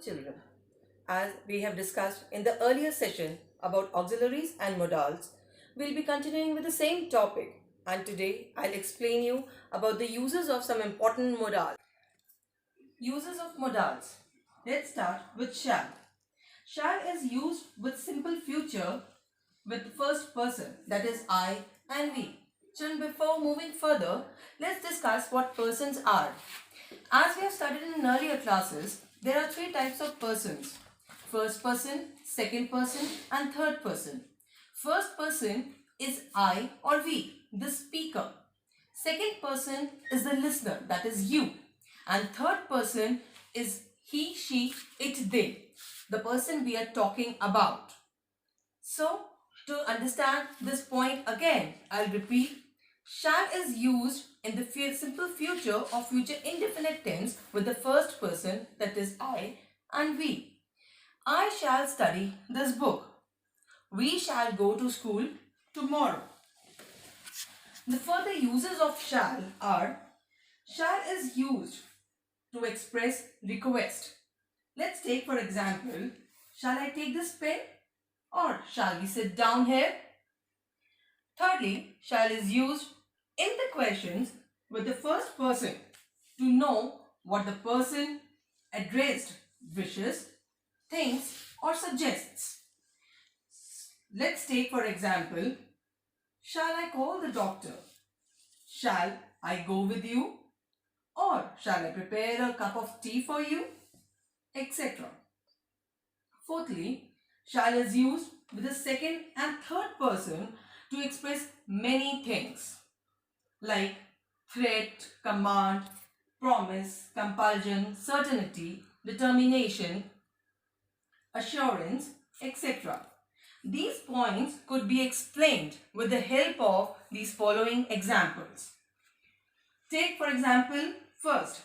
Children, as we have discussed in the earlier session about auxiliaries and modals, we'll be continuing with the same topic, and today I'll explain you about the uses of some important modals. Uses of modals. Let's start with shall. Shall is used with simple future with the first person, that is I and we. Children, before moving further, let's discuss what persons are. As we have studied in earlier classes, there are three types of persons: first person, second person, and third person. First person is I or we, the speaker. Second person is the listener, that is you. And third person is he, she, it, they, the person we are talking about. So, to understand this point again, I'll repeat. Shall is used in the simple future or future indefinite tense with the first person, that is I and we. I shall study this book. We shall go to school tomorrow. The further uses of shall are: shall is used to express request. Let's take for example, shall I take this pen, or shall we sit down here? Thirdly, shall is used in the questions with the first person to know what the person addressed wishes, thinks, or suggests. Let's take for example, shall I call the doctor? Shall I go with you? Or shall I prepare a cup of tea for you? Etc. Fourthly, shall is used with the second and third person to express many things like threat, command, promise, compulsion, certainty, determination, assurance, etc. These points could be explained with the help of these following examples. Take for example, first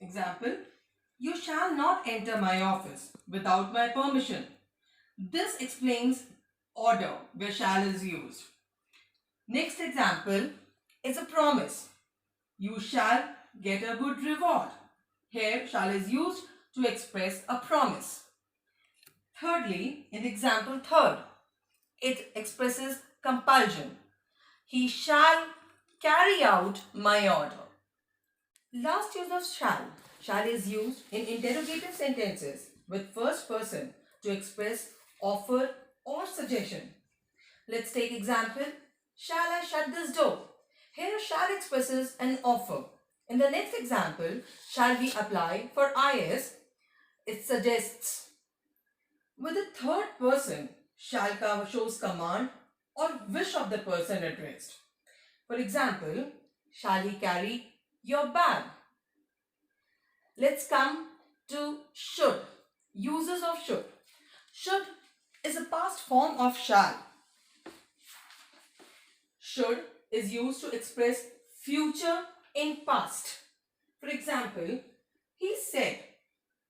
example, you shall not enter my office without my permission. This explains order where shall is used. Next example is a promise. You shall get a good reward. Here shall is used to express a promise. Thirdly, in the example third, it expresses compulsion. He shall carry out my order. Last use of shall. Shall is used in interrogative sentences with first person to express offer or suggestion. Let's take example. Shall I shut this door? Here shall expresses an offer. In the next example, shall we apply for IS? It suggests. With the third person, shall shows command or wish of the person addressed. For example, shall he carry your bag? Let's come to should. Uses of should. Should is a past form of shall. Should is used to express future in past. For example, he said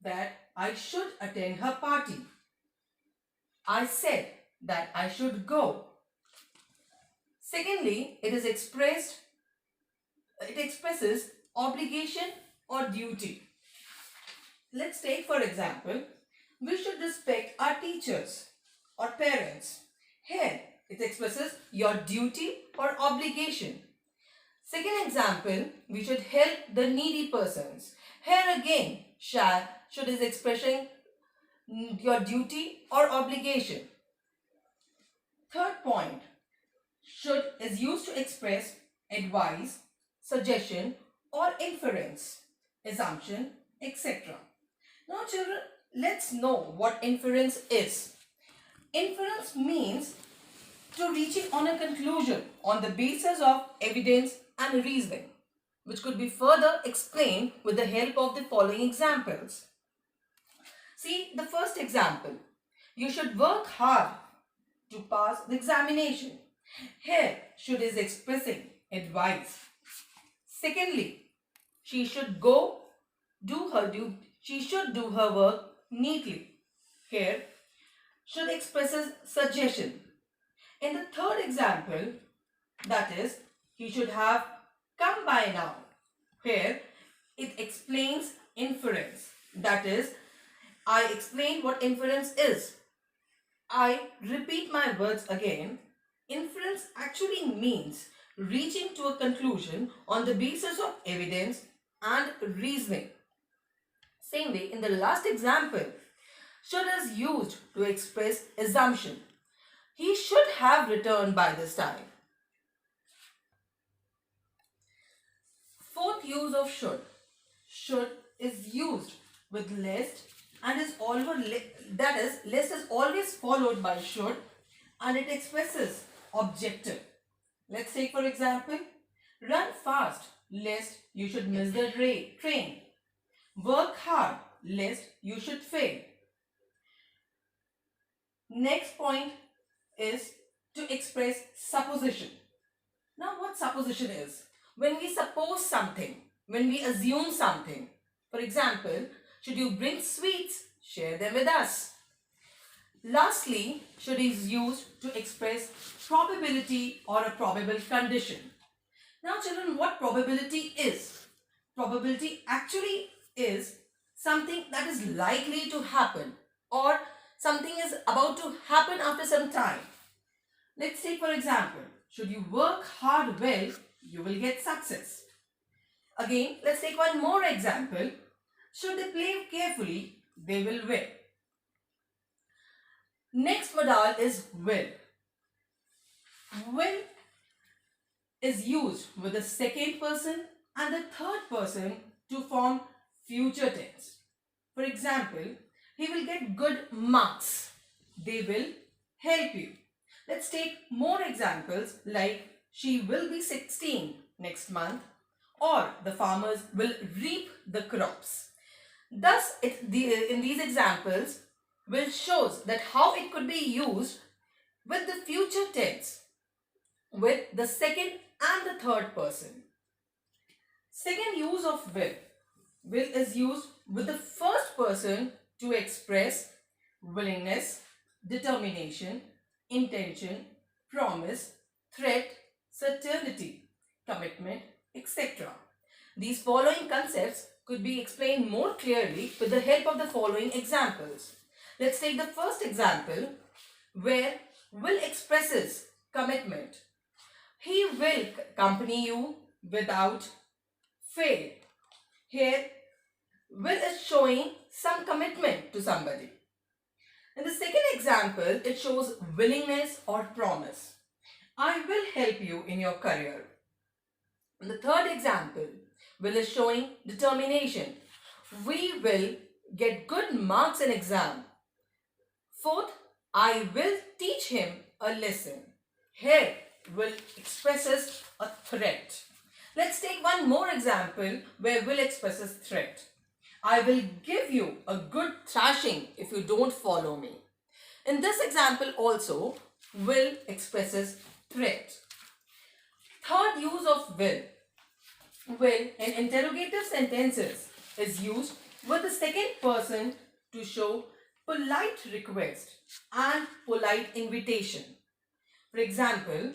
that I should attend her party. I said that I should go. Secondly, it expresses obligation or duty. Let's take for example, we should respect our teachers or parents. Here, it expresses your duty or obligation. Second example, we should help the needy persons. Here again, should is expressing your duty or obligation. Third point, should is used to express advice, suggestion, or inference, assumption, etc. Now children, let's know what inference is. Inference means to reaching on a conclusion on the basis of evidence and reasoning, which could be further explained with the help of the following examples. See the first example. You should work hard to pass the examination. Here, should is expressing advice. Secondly, she should do her work neatly. Here, should expresses suggestion. In the third example, that is, he should have come by now. Here, it explains inference. That is, I explained what inference is. I repeat my words again. Inference actually means reaching to a conclusion on the basis of evidence and reasoning. Same way, in the last example, should is used to express assumption. He should have returned by this time. Fourth use of should. Should is used with lest and is always, that is, lest is always followed by should and it expresses objective. Let's take for example, run fast lest you should miss the train. Work hard lest you should fail. Next point is to express supposition. Now what supposition is? When we suppose something, when we assume something. For example, should you bring sweets? Share them with us. Lastly, should is used to express probability or a probable condition. Now children, what probability is? Probability actually is something that is likely to happen or something is about to happen after some time. Let's take for example, should you work hard well, you will get success. Again, let's take one more example. Should they play carefully, they will win. Next modal is will. Will is used with the second person and the third person to form future tense. For example, he will get good marks. They will help you. Let's take more examples like she will be 16 next month or the farmers will reap the crops. Thus, in these examples, will shows that how it could be used with the future tense with the second and the third person. Second use of will. Will is used with the first person to express willingness, determination, intention, promise, threat, certainty, commitment, etc. These following concepts could be explained more clearly with the help of the following examples. Let's take the first example where will expresses commitment. He will accompany you without fail. Here, will is showing some commitment to somebody. In the second example, it shows willingness or promise. I will help you in your career. In the third example, will is showing determination. We will get good marks in exam. Fourth, I will teach him a lesson. Here, will expresses a threat. Let's take one more example where will expresses threat. I will give you a good thrashing if you don't follow me. In this example also, will expresses threat. Third use of will. Will in interrogative sentences is used with the second person to show polite request and polite invitation. For example,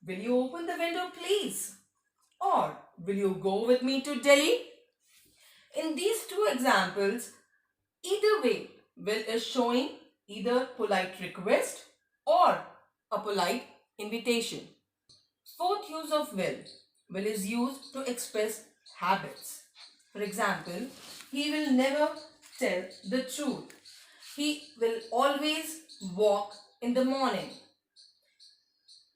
will you open the window please? Or will you go with me to Delhi? In these two examples, either way, will is showing either polite request or a polite invitation. Fourth use of will. Will is used to express habits. For example, he will never tell the truth. He will always walk in the morning.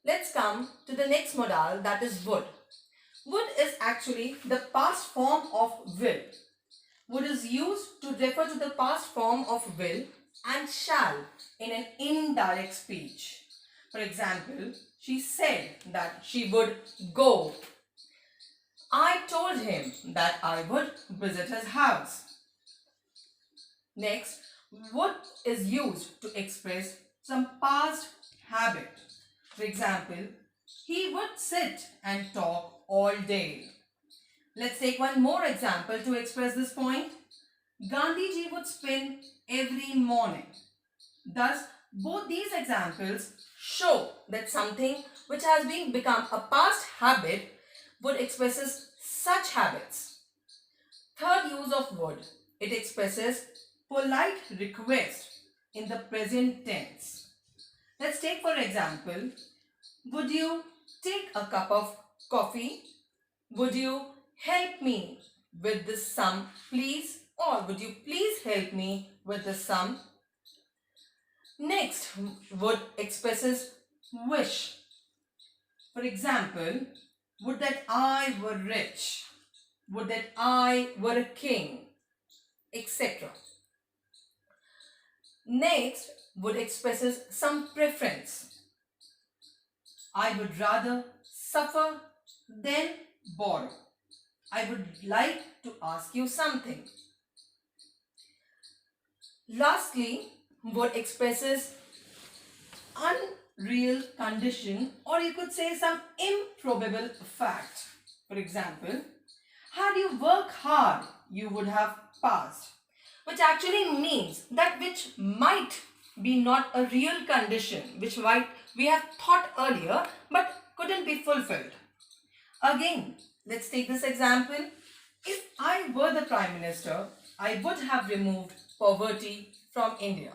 Let's come to the next modal, that is would. Would is actually the past form of will. Would is used to refer to the past form of will and shall in an indirect speech. For example, she said that she would go. I told him that I would visit his house. Next, would is used to express some past habit. For example, he would sit and talk all day. Let's take one more example to express this point. Gandhiji would spin every morning. Thus, both these examples show that something which has become a past habit would expresses such habits. Third use of would. It expresses polite request in the present tense. Let's take for example, would you take a cup of coffee? Would you help me with this sum, please? Or would you please help me with the sum? Next, would expresses wish. For example, would that I were rich, would that I were a king, etc. Next, would expresses some preference. I would rather suffer than borrow. I would like to ask you something. Lastly, would expresses unreal condition, or you could say some improbable fact. For example, had you worked hard, you would have passed, which actually means that which might be not a real condition, which might we have thought earlier but couldn't be fulfilled. Again, let's take this example. If I were the Prime Minister, I would have removed poverty from India.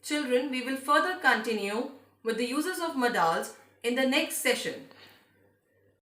Children, we will further continue with the uses of modals in the next session.